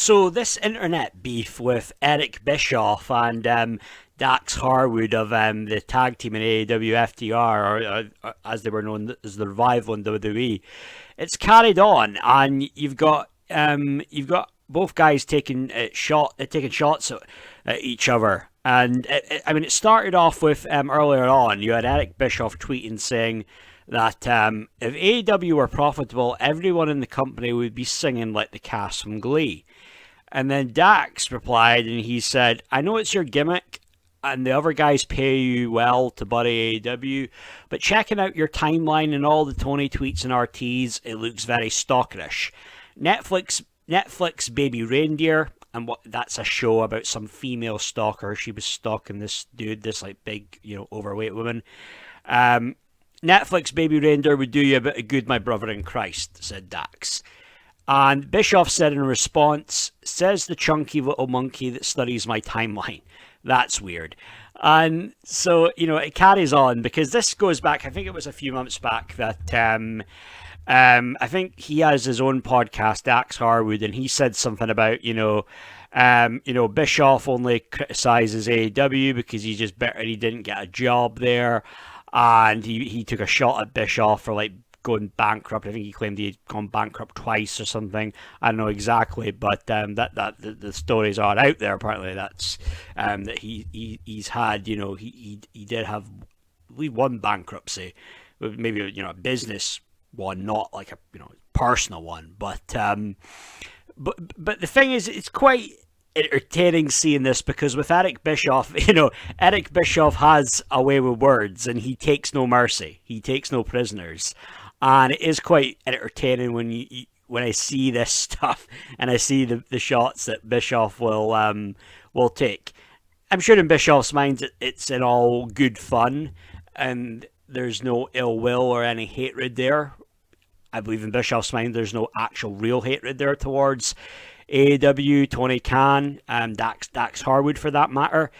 So this internet beef with Eric Bischoff and Dax Harwood of the tag team in AEW FTR, or as they were known as the Revival in WWE, it's carried on, and you've got both guys taking shots at each other. And I mean, it started off with earlier on. You had Eric Bischoff tweeting saying that if AEW were profitable, everyone in the company would be singing like the cast from Glee. And then Dax replied and he said, I know it's your gimmick and the other guys pay you well to buddy AEW, but checking out your timeline and all the Tony tweets and RTs, it looks very stalkerish. Netflix Baby Reindeer, and that's a show about some female stalker. She was stalking this dude, this like big, overweight woman. Netflix Baby Reindeer would do you a bit of good, my brother in Christ, said Dax. And Bischoff said in response, says the chunky little monkey that studies my timeline. That's weird. And so, it carries on because this goes back, I think it was a few months back that I think he has his own podcast, Dax Harwood, and he said something about, Bischoff only criticizes AEW because he's just better he didn't get a job there. And he took a shot at Bischoff for like going bankrupt. I think he claimed he'd gone bankrupt twice or something. I don't know exactly, but the stories are out there. Apparently, that's that he's had. He did have, I believe, one bankruptcy, maybe a business one, not like a personal one. But the thing is, it's quite entertaining seeing this because with Eric Bischoff, Eric Bischoff has a way with words and he takes no mercy. He takes no prisoners. And it is quite entertaining when I see this stuff and I see the shots that Bischoff will take. I'm sure in Bischoff's mind it's in all good fun and there's no ill will or any hatred there. I believe in Bischoff's mind there's no actual real hatred there towards AEW, Tony Khan, Dax Harwood for that matter.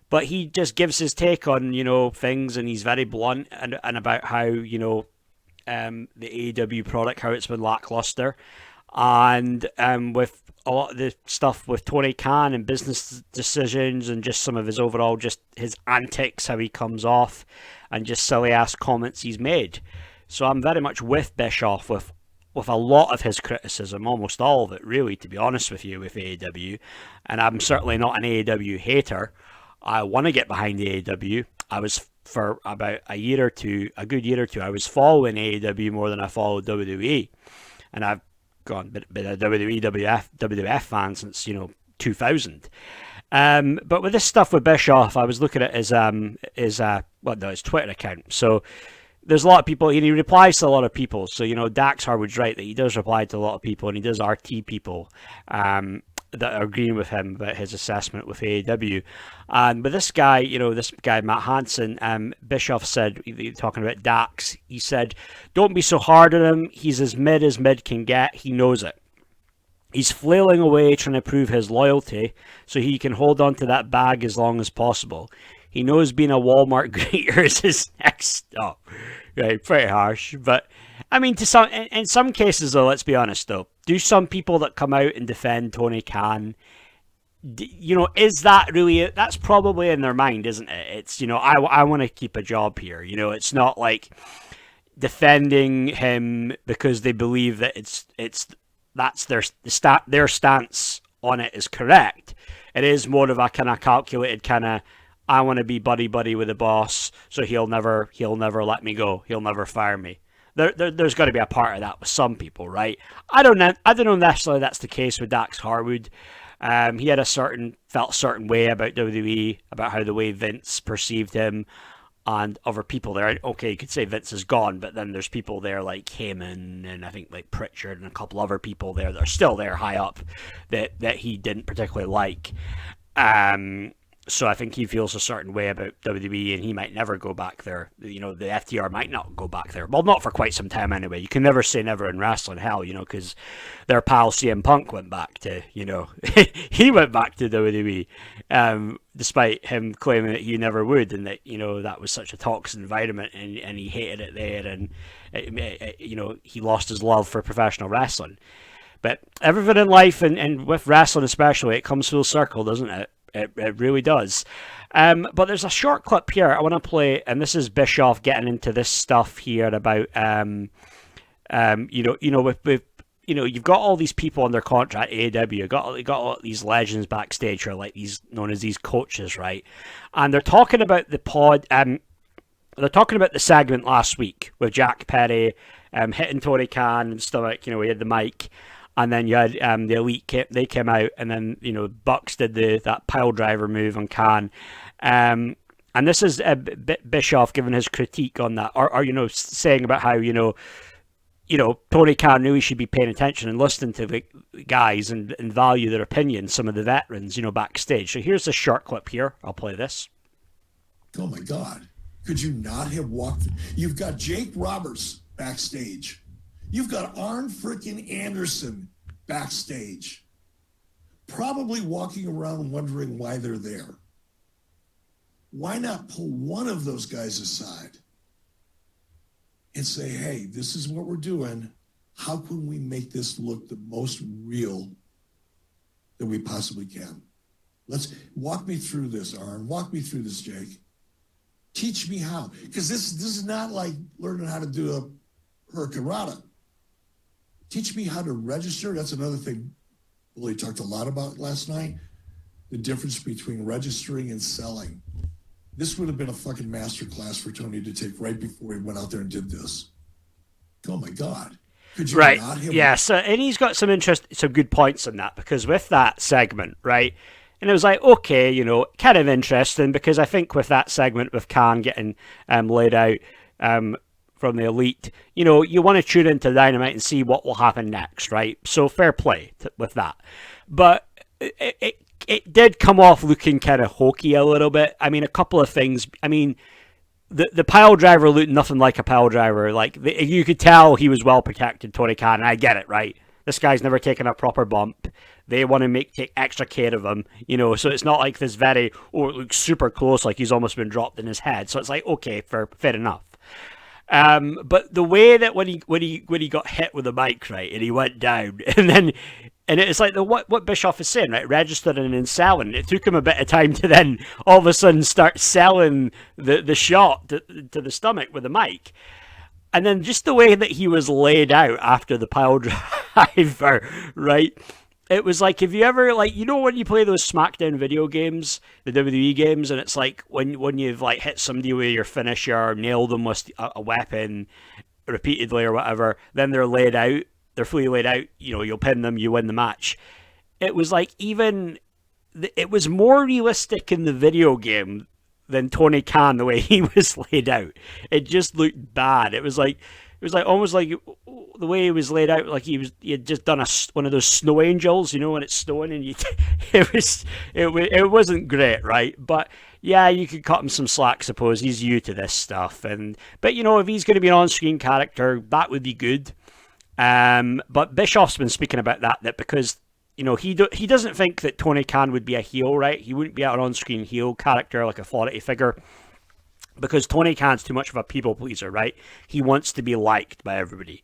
But he just gives his take on, things, and he's very blunt and about how, the AEW product, how it's been lackluster. And with a lot of the stuff with Tony Khan and business decisions and just some of his overall, just his antics, how he comes off, and just silly ass comments he's made. So I'm very much with Bischoff with a lot of his criticism, almost all of it, really, to be honest with you, with AEW. And I'm certainly not an AEW hater. I want to get behind AEW. I was, for about a good year or two, I was following AEW more than I followed WWE. And I've been a WWE, WWF fan since, 2000. But with this stuff with Bischoff, I was looking at his Twitter account. So there's a lot of people, he replies to a lot of people. So, Dax Harwood's right that he does reply to a lot of people and he does RT people that are agreeing with him about his assessment with AEW. And with this guy, Matt Hansen, Bischoff said, talking about Dax, he said, don't be so hard on him. He's as mid can get. He knows it. He's flailing away trying to prove his loyalty so he can hold on to that bag as long as possible. He knows being a Walmart greeter is his next stop. Right, pretty harsh. But, I mean, in some cases, though, let's be honest, though, do some people that come out and defend Tony Khan, is that really it? That's probably in their mind, isn't it? It's, I want to keep a job here. It's not like defending him because they believe that that's their stance on it is correct. It is more of a kind of calculated kind of, I want to be buddy with the boss, so he'll never let me go. He'll never fire me. There's got to be a part of that with some people, right? I don't know necessarily that's the case with Dax Harwood. He had felt a certain way about WWE, about how the way Vince perceived him, and other people there. Okay, you could say Vince is gone, but then there's people there like Heyman and I think like Pritchard and a couple other people there that are still there high up that he didn't particularly like. So I think he feels a certain way about WWE and he might never go back there. The FTR might not go back there. Well, not for quite some time anyway. You can never say never in wrestling, hell, because their pal CM Punk went back to, he went back to WWE, despite him claiming that he never would and that, that was such a toxic environment and he hated it there and, he lost his love for professional wrestling. But everything in life and with wrestling especially, it comes full circle, doesn't it? It really does. But there's a short clip here I want to play, and this is Bischoff getting into this stuff here about with you've got all these people on their contract at AEW. You've got all these legends backstage who are like these known as these coaches, right? And they're talking about the pod. They're talking about the segment last week with Jack Perry hitting Tony Khan and stomach. He had the mic, and then you had the Elite. They came out, and then Bucks did that pile driver move on Khan. And this is Bischoff giving his critique on that, or saying about how Tony Khan knew he should be paying attention and listening to the guys and value their opinions, some of the veterans, backstage. So here's a short clip here. I'll play this. Oh my God. Could you not have walked? You've got Jake Roberts backstage. You've got Arn freaking Anderson backstage. Probably walking around wondering why they're there. Why not pull one of those guys aside and say, hey, this is what we're doing. How can we make this look the most real that we possibly can? Let's walk me through this, Arn. Walk me through this, Jake. Teach me how. Because this is not like learning how to do a Hurricane Rana. Teach me how to register. That's another thing Willie talked a lot about last night. The difference between registering and selling. This would have been a fucking master class for Tony to take right before he went out there and did this. Oh my God. Could you right. not have... Yeah, so, and he's got some good points on that, because with that segment, right, and it was like, okay, kind of interesting, because I think with that segment with Khan getting laid out from the Elite, you want to tune into Dynamite and see what will happen next, right? So fair play with that. But it did come off looking kind of hokey a little bit. I mean, a couple of things. I mean, the pile driver looked nothing like a pile driver. Like, you could tell he was well protected, Tony Khan, and I get it, right? This guy's never taken a proper bump. They want to take extra care of him, so it's not like this it looks super close, like he's almost been dropped in his head. So it's like, okay, fair enough. But the way that when he got hit with the mic, right, and he went down, and it's like what Bischoff is saying, right, registering and selling. It took him a bit of time to then all of a sudden start selling the shot to the stomach with the mic. And then just the way that he was laid out after the pile driver, right? It was like, if you ever, like, when you play those SmackDown video games, the WWE games, and it's like when you've, like, hit somebody with your finisher or nailed them with a weapon repeatedly or whatever, then they're laid out, they're fully laid out, you'll pin them, you win the match. It was like, it was more realistic in the video game than Tony Khan, the way he was laid out. It just looked bad. It was almost like the way he was laid out, like he had just done one of those snow angels, when it's snowing, and it wasn't great, right? But yeah, you could cut him some slack, suppose. He's new to this stuff, but if he's going to be an on-screen character, that would be good. But Bischoff's been speaking about that because he doesn't think that Tony Khan would be a heel, right? He wouldn't be an on-screen heel character, like a authority figure. Because Tony Khan's too much of a people pleaser, right? He wants to be liked by everybody,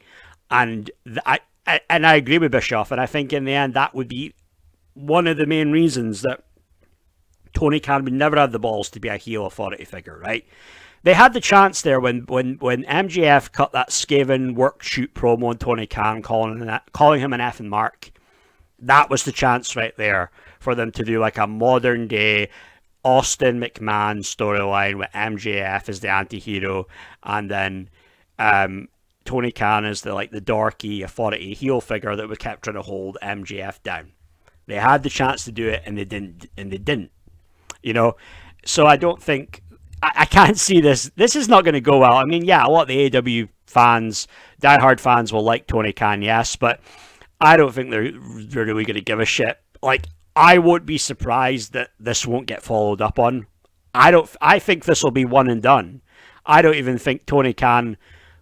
and I agree with Bischoff, and I think in the end that would be one of the main reasons that Tony Khan would never have the balls to be a heel authority figure, right? They had the chance there when MJF cut that scathing work shoot promo on Tony Khan, calling him an effing mark. That was the chance right there for them to do like a modern day Austin McMahon storyline with MJF as the anti-hero, and then Tony Khan as the dorky authority heel figure that was kept trying to hold MJF down. They had the chance to do it, and they didn't. So I don't think I can't see this. This is not going to go well. I mean, yeah, a lot of the AEW fans, diehard fans, will like Tony Khan, yes, but I don't think they're really going to give a shit. Like, I won't be surprised that this won't get followed up on. I think this will be one and done. I don't even think Tony Khan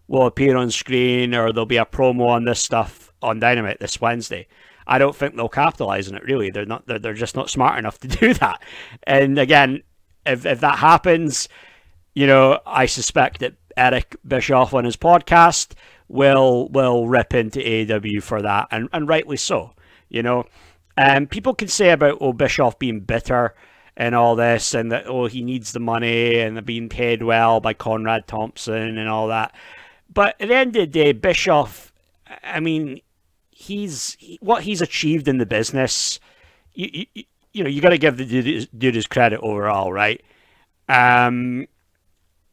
will appear on screen or there'll be a promo on this stuff on Dynamite this Wednesday. I don't think they'll capitalize on it, really. They're just not smart enough to do that. And again, if that happens, I suspect that Eric Bischoff on his podcast will rip into AEW for that, and rightly so. You know, people can say about Bischoff being bitter and all this, and that he needs the money and being paid well by Conrad Thompson and all that. But at the end of the day, Bischoff, I mean, what he's achieved in the business. You got to give the dude his credit overall, right? And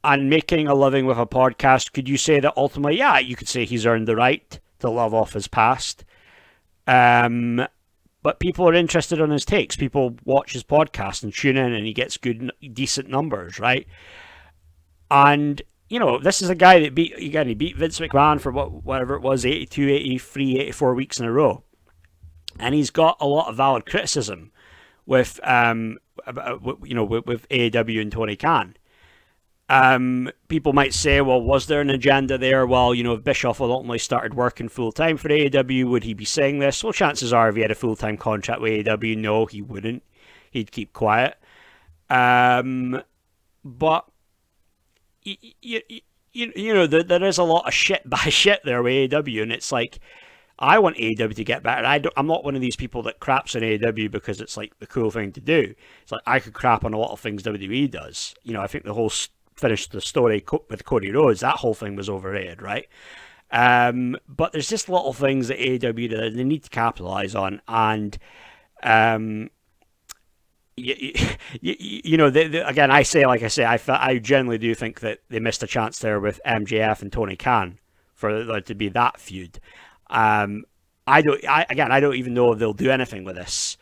making a living with a podcast, could you say that ultimately, yeah, you could say he's earned the right to love off his past. But people are interested in his takes. People watch his podcast and tune in, and he gets decent numbers, right? And, this is a guy that he beat Vince McMahon for whatever it was, 82, 83, 84 weeks in a row. And he's got a lot of valid criticism with AEW and Tony Khan. People might say, well, was there an agenda there? Well, if Bischoff had ultimately started working full-time for AEW, would he be saying this? Well, chances are if he had a full-time contract with AEW, no, he wouldn't. He'd keep quiet. But, there is a lot of shit by shit there with AEW, and it's like, I want AEW to get better. I'm not one of these people that craps on AEW because it's like the cool thing to do. It's like I could crap on a lot of things WWE does. I think the whole finished the story with Cody Rhodes. That whole thing was overrated, right? But there's just little things that AEW that they need to capitalize on, and again, I generally do think that they missed a chance there with MJF and Tony Khan for there to be that feud. I don't even know if they'll do anything with this,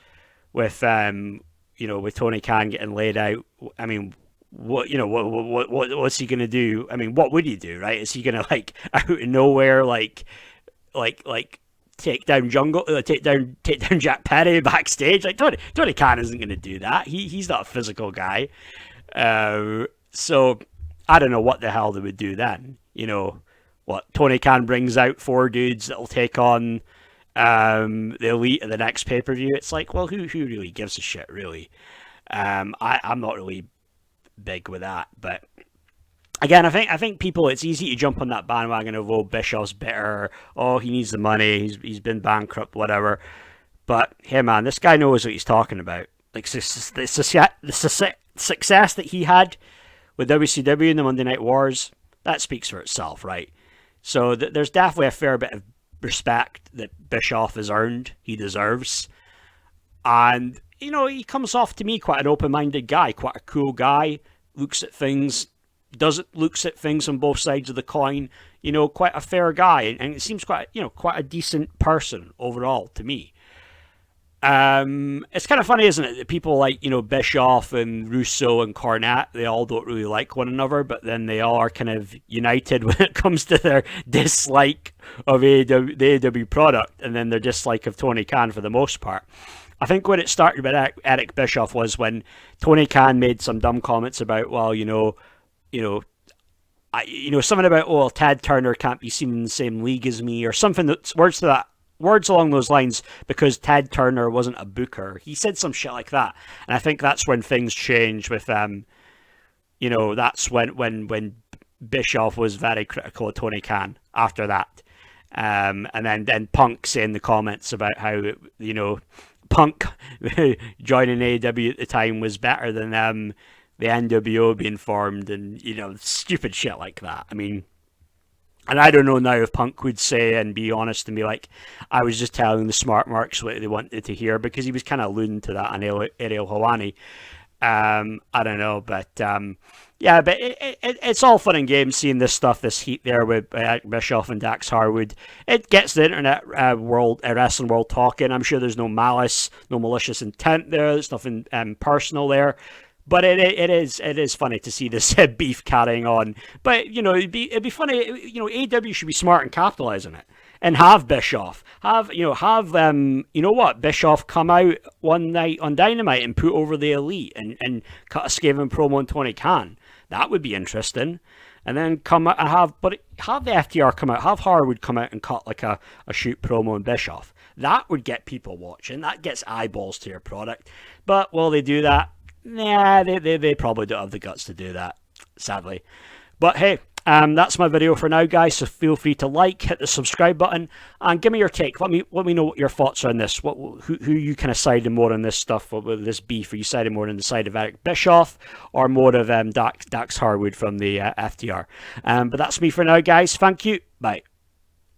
with Tony Khan getting laid out. I mean, what's he gonna do? I mean, what would he do, right? Is he gonna out of nowhere take down Jack Perry backstage? Like Tony Khan isn't gonna do that. He's not a physical guy. So I don't know what the hell they would do then. What Tony Khan brings out 4 dudes that'll take on the Elite at the next pay-per-view. It's like, well, who really gives a shit, really? I'm not really big with that, but again, I think people, it's easy to jump on that bandwagon of Bischoff's bitter, he needs the money, he's been bankrupt, whatever. But hey, man, this guy knows what he's talking about. Like the success that he had with WCW in the Monday Night Wars, that speaks for itself, right? So there's definitely a fair bit of respect that Bischoff has earned, he deserves. And, he comes off to me quite an open-minded guy, quite a cool guy, looks at things on both sides of the coin, quite a fair guy. And it seems quite a decent person overall to me. It's kind of funny, isn't it, that people like, Bischoff and Russo and Cornette, they all don't really like one another, but then they all are kind of united when it comes to their dislike of the AEW product, and then their dislike of Tony Khan for the most part. I think when it started with Eric Bischoff was when Tony Khan made some dumb comments about, well, something about, Ted Turner can't be seen in the same league as me, or something that's words along those lines, because Ted Turner wasn't a booker. He said some shit like that. And I think that's when things changed with, that's when Bischoff was very critical of Tony Khan after that. And then Punk saying the comments about how, Punk joining AEW at the time was better than the NWO being formed, and, stupid shit like that. I mean, and I don't know now if Punk would say and be honest and be like, I was just telling the smart marks what they wanted to hear, because he was kind of alluding to that on Ariel Helwani. I don't know, but yeah, but it's all fun and games seeing this stuff, this heat there with Bischoff and Dax Harwood. It gets the internet wrestling world talking. I'm sure there's no malice, no malicious intent there. There's nothing personal there. But it is funny to see this beef carrying on. But, it'd be funny, AEW should be smart and capitalize on it. And have Bischoff, Bischoff come out one night on Dynamite and put over the Elite and cut a scathing promo on Tony Khan. That would be interesting. And then have the FTR come out, have Harwood come out and cut like a shoot promo on Bischoff. That would get people watching. That gets eyeballs to your product. But will they do that? Nah, they probably don't have the guts to do that, sadly. But hey, That's my video for now, guys. So feel free to like, hit the subscribe button, and give me your take. Let me know what your thoughts are on this. Who you kind of siding more on this stuff with this beef? Are you siding more on the side of Eric Bischoff or more of Dax Harwood from the FTR? But that's me for now, guys. Thank you. Bye.